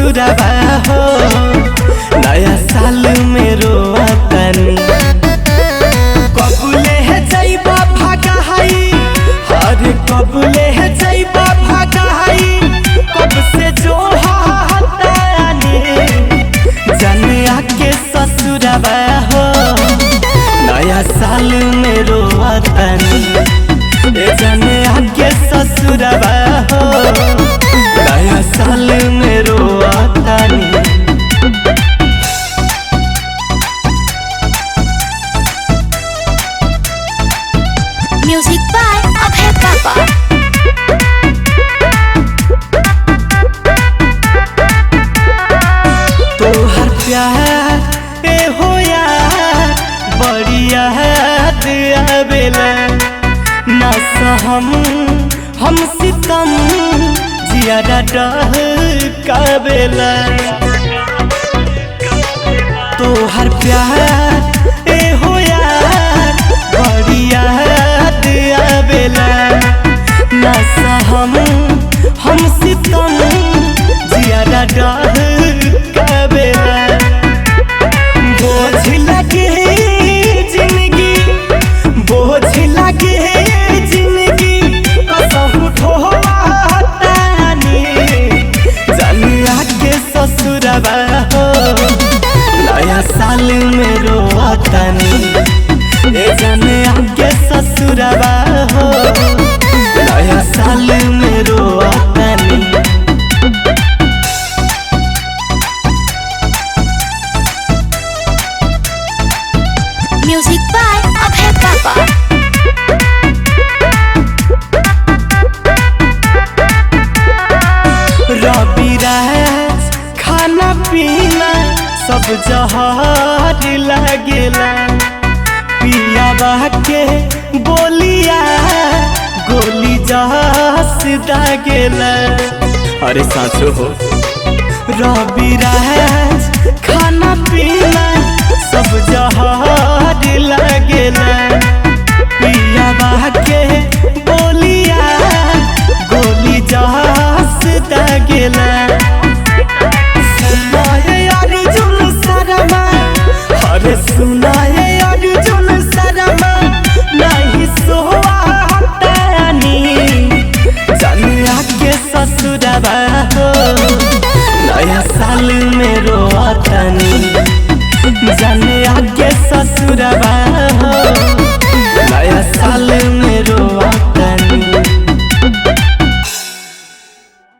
ससुरबा हो नया साल में रोतनी। कबुले है जइबा भागा हई अरे कबुले है जइबा भागा हई कब से जो हतानी जनिया के ससुरबा हो नया साल में रोतनी। जनिया के ससुरबा हो नया साल में रोतनी। Music by Abhay Papa। तोहर प्यार ए हो यार बड़ी याद आवेला ना हम सितम जियारा डहकावेला। तोहर प्यार ए हो यार बड़ी याद आवेला ना हम सितम जियारा डहकावेला। बोझ लगे जिंदगी बोझ लगे जिंदगी कसहु ढोवातानी जनिया के ससुरबा हो नया साल में रोतनी। जनिया के ससुरबा हो नया साल में रोतनी। Music by Abhay Papa। Ravi Raj खाना पीना सब जहर लगेला पियाबा के बोलिया गोली जहस दागेला। अरे सासो हो रवि राज खाना पीना सब जहर लगेला पियाबा के बोलिया गोली जहस दागेला। सुनाए अर्जुन शर्मा अरे सुनाए अर्जुन शर्मा नहीं सोवातानी जनिया के ससुरबा हो नया साल में रोतनी। जनिया के ससुरबा